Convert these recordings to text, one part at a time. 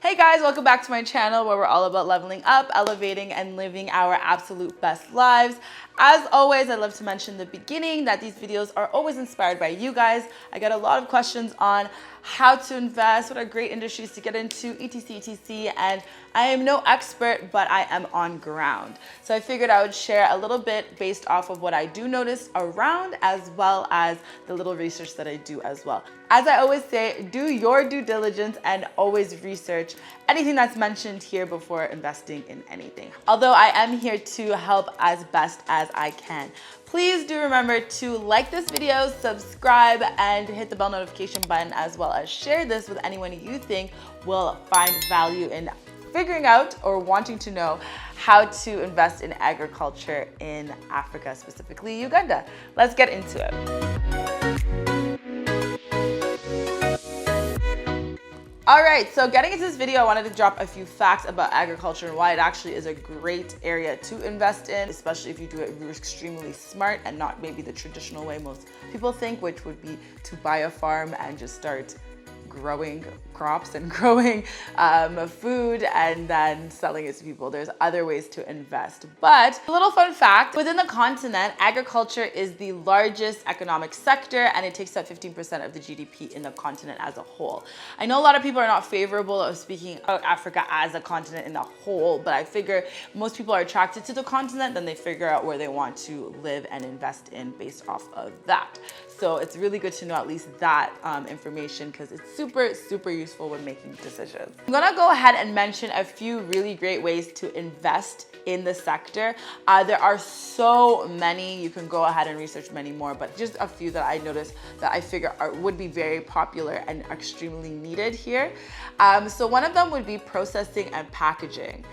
Hey guys, welcome back to my channel where we're all about leveling up, elevating, and living our absolute best lives. As always, I love to mention in the beginning that these videos are always inspired by you guys. I get a lot of questions on how to invest, what are great industries to get into, etc, and I am no expert, but I am on ground. So I figured I would share a little bit based off of what I do notice around, as well as the little research that I do as well. As I always say, do your due diligence and always research anything that's mentioned here before investing in anything. Although I am here to help as best as I can. Please do remember to like this video, subscribe, and hit the bell notification button, as well as share this with anyone you think will find value in figuring out or wanting to know how to invest in agriculture in Africa, specifically Uganda. Let's get into it. All right, so getting into this video, I wanted to drop a few facts about agriculture and why it actually is a great area to invest in, especially if you do it extremely smart and not maybe the traditional way most people think, which would be to buy a farm and just start growing crops and growing food and then selling it to people. There's other ways to invest. But a little fun fact, within the continent, agriculture is the largest economic sector and it takes up 15% of the GDP in the continent as a whole. I know a lot of people are not favorable of speaking about Africa as a continent in a whole, but I figure most people are attracted to the continent, then they figure out where they want to live and invest in based off of that. So it's really good to know at least that information because it's super useful when making decisions. I'm gonna go ahead and mention a few really great ways to invest in the sector. There are so many, you can go ahead and research many more, but just a few that I noticed that I figure would be very popular and extremely needed here. So one of them would be processing and packaging.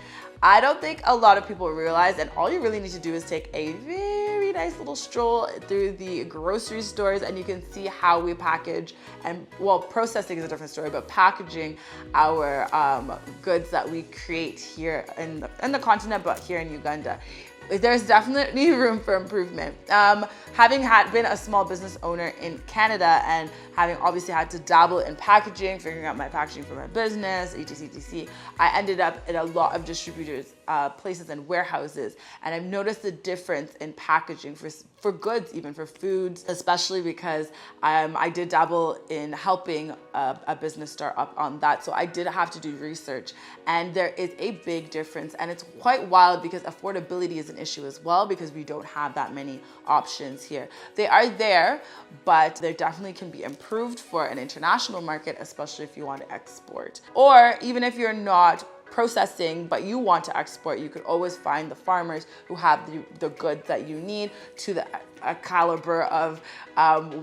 I don't think a lot of people realize, and all you really need to do is take a very nice little stroll through the grocery stores and you can see how we package, and well, processing is a different story, but packaging our goods that we create here in the continent, but here in Uganda. There's definitely room for improvement. Having been a small business owner in Canada and having obviously had to dabble in packaging, figuring out my packaging for my business, etc, I ended up in a lot of distributors, places and warehouses, and I've noticed the difference in packaging for goods, even for foods, especially because I did dabble in helping a business start up on that. So I did have to do research, and there is a big difference, and it's quite wild because affordability is an issue as well because we don't have that many options here. They are there, but there definitely can be improved for an international market, especially if you want to export. Or even if you're not processing but you want to export, you could always find the farmers who have the goods that you need to the caliber of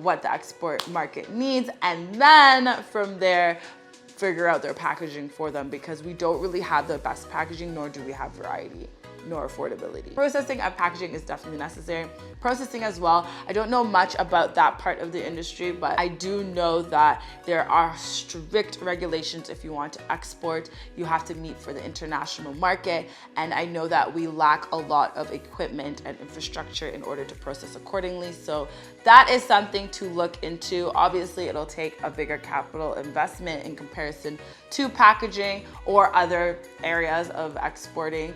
what the export market needs, and then from there figure out their packaging for them, because we don't really have the best packaging, nor do we have variety nor affordability. Processing and packaging is definitely necessary. Processing as well, I don't know much about that part of the industry, but I do know that there are strict regulations if you want to export. You have to meet for the international market, and I know that we lack a lot of equipment and infrastructure in order to process accordingly. So that is something to look into. Obviously, it'll take a bigger capital investment in comparison to packaging or other areas of exporting.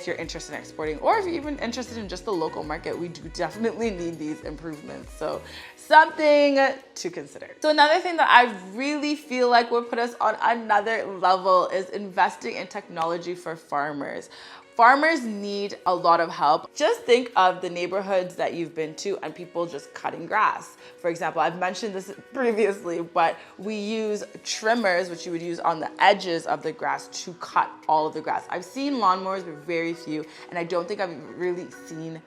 If you're interested in exporting, or if you're even interested in just the local market, we do definitely need these improvements. So something to consider. So another thing that I really feel like would put us on another level is investing in technology for farmers. Farmers need a lot of help. Just think of the neighborhoods that you've been to and people just cutting grass. For example, I've mentioned this previously, but we use trimmers, which you would use on the edges of the grass to cut all of the grass. I've seen lawnmowers, but very few, and I don't think I've really seen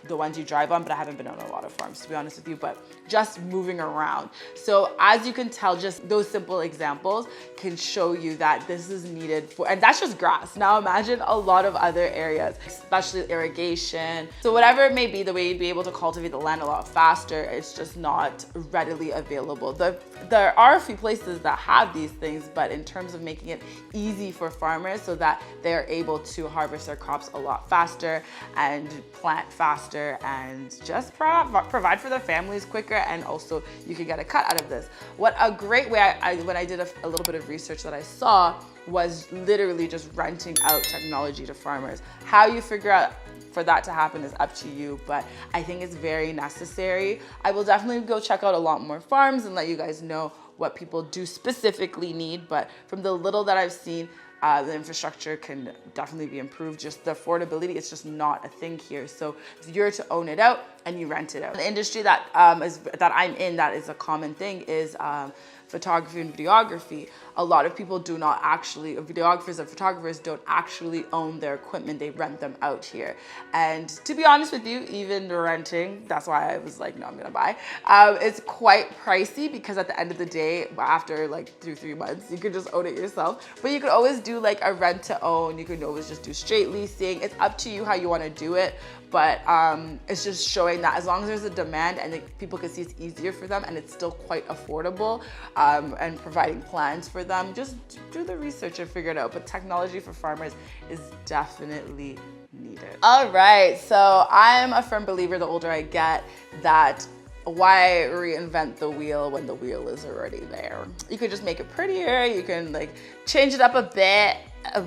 the ones you drive on, but I haven't been on a lot of farms, to be honest with you, but just moving around. So as you can tell, just those simple examples can show you that this is needed for, and that's just grass. Now imagine a lot of other areas, especially irrigation. So whatever it may be, the way you'd be able to cultivate the land a lot faster, it's just not readily available. There are a few places that have these things, but in terms of making it easy for farmers so that they're able to harvest their crops a lot faster and plant faster and just provide for their families quicker, and also you can get a cut out of this. What a great way, when I did a little bit of research that I saw, was literally just renting out technology to farmers. How you figure out for that to happen is up to you, but I think it's very necessary. I will definitely go check out a lot more farms and let you guys know what people do specifically need, but from the little that I've seen, the infrastructure can definitely be improved. Just the affordability, it's just not a thing here. So if you're to own it out and you rent it out. The industry that that I'm in, that is a common thing, is photography and videography. A lot of people do not actually, videographers and photographers don't actually own their equipment. They rent them out here. And to be honest with you, even the renting, that's why I was like, no, I'm gonna buy. It's quite pricey because at the end of the day, after like 2-3 months, you could just own it yourself. But you could always do like a rent to own. You could always just do straight leasing. It's up to you how you wanna do it. But it's just showing that as long as there's a demand and people can see it's easier for them and it's still quite affordable, and providing plans for them, just do the research and figure it out. But technology for farmers is definitely needed. All right, so I'm a firm believer, the older I get, that why reinvent the wheel when the wheel is already there? You could just make it prettier, you can like change it up a bit,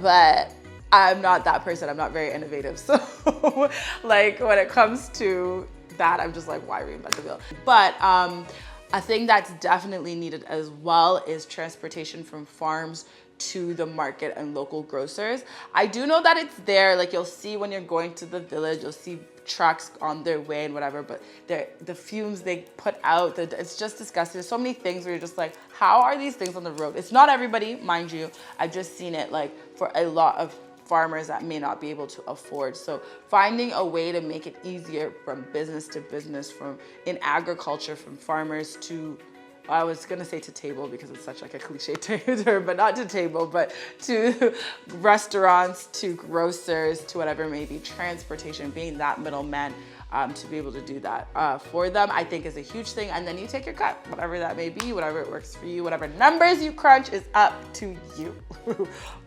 but I'm not that person. I'm not very innovative. So like when it comes to that, I'm just like, why reinvent the wheel? But a thing that's definitely needed as well is transportation from farms to the market and local grocers. I do know that it's there. Like you'll see when you're going to the village, you'll see trucks on their way and whatever, but the fumes they put out, it's just disgusting. There's so many things where you're just like, how are these things on the road? It's not everybody, mind you. I've just seen it like for a lot of farmers that may not be able to afford. So finding a way to make it easier from business to business, from in agriculture, from farmers to, I was gonna say to table because it's such like a cliche term, but not to table, but to restaurants, to grocers, to whatever may be, transportation, being that middleman to be able to do that for them, I think is a huge thing. And then you take your cut, whatever that may be, whatever it works for you, whatever numbers you crunch is up to you.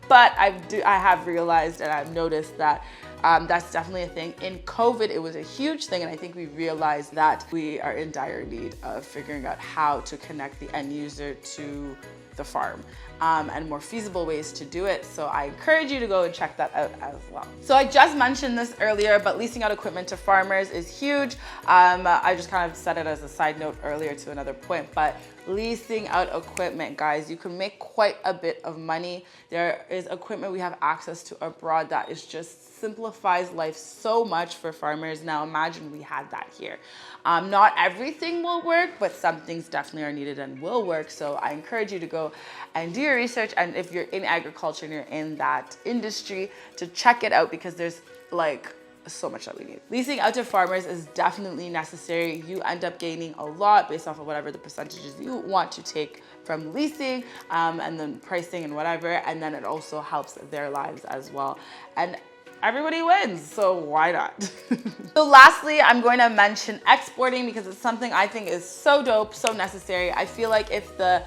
But I have realized and I've noticed that that's definitely a thing. In COVID, it was a huge thing, and I think we realized that we are in dire need of figuring out how to connect the end user to the farm and more feasible ways to do it. So I encourage you to go and check that out as well. So I just mentioned this earlier, but leasing out equipment to farmers is huge. I just kind of said it as a side note earlier to another point, but leasing out equipment, guys, you can make quite a bit of money. There is equipment we have access to abroad that is just simplifies life so much for farmers. Now imagine we had that here. Not everything will work, but some things definitely are needed and will work. So I encourage you to go and do your research. And if you're in agriculture and you're in that industry, to check it out, because there's like so much that we need. Leasing out to farmers is definitely necessary. You end up gaining a lot based off of whatever the percentages you want to take from leasing and then pricing and whatever. And then it also helps their lives as well. And everybody wins, so why not? So lastly, I'm going to mention exporting because it's something I think is so dope, so necessary. I feel like if the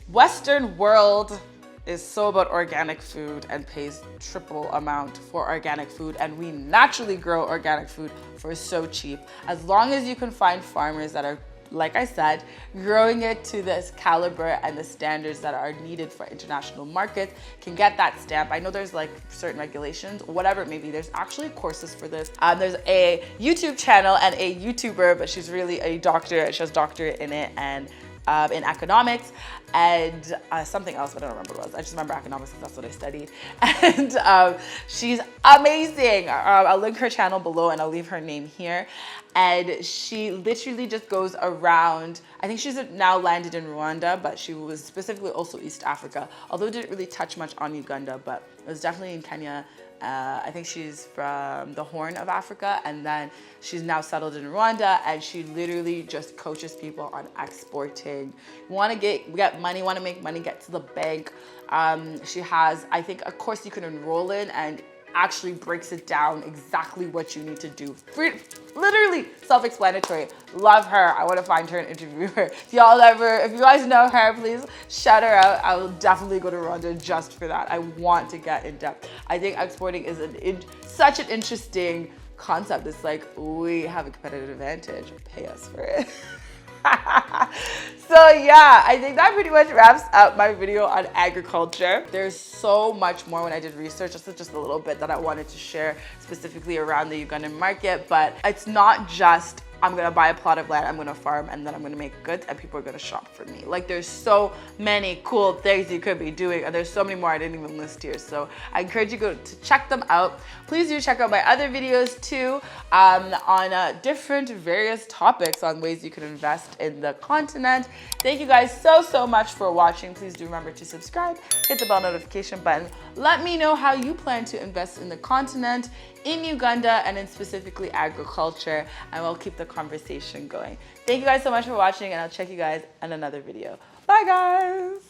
Western world is so about organic food and pays triple amount for organic food, and we naturally grow organic food for so cheap, as long as you can find farmers that are, like I said, growing it to this caliber and the standards that are needed for international markets, can get that stamp. I know there's like certain regulations, whatever it may be. There's actually courses for this. There's a YouTube channel and a YouTuber, but she's really a doctor. She has doctorate in it and in economics and something else, but I don't remember what it was. I just remember economics because that's what I studied. And she's amazing. I'll link her channel below and I'll leave her name here. And she literally just goes around, I think she's now landed in Rwanda, but she was specifically also East Africa, although didn't really touch much on Uganda, but it was definitely in Kenya. I think she's from the Horn of Africa, and then she's now settled in Rwanda, and she literally just coaches people on exporting. You want to get money, want to make money, get to the bank. She has, I think, a course you can enroll in, and actually breaks it down exactly what you need to do. Literally self-explanatory. Love her. I want to find her and interview her. If you guys know her, please shout her out. I will definitely go to Rwanda just for that. I want to get in depth. I think exporting is such an interesting concept. It's like, we have a competitive advantage. Pay us for it. So yeah, I think that pretty much wraps up my video on agriculture. There's so much more when I did research. This is just a little bit that I wanted to share specifically around the Ugandan market, but it's not just I'm gonna buy a plot of land, I'm gonna farm, and then I'm gonna make goods and people are gonna shop for me. Like there's so many cool things you could be doing, and there's so many more I didn't even list here. So I encourage you to check them out. Please do check out my other videos too on different various topics on ways you can invest in the continent. Thank you guys so much for watching. Please do remember to subscribe, hit the bell notification button. Let me know how you plan to invest in the continent, in Uganda, and in specifically agriculture, and we'll keep the conversation going. Thank you guys so much for watching, and I'll check you guys in another video. Bye guys!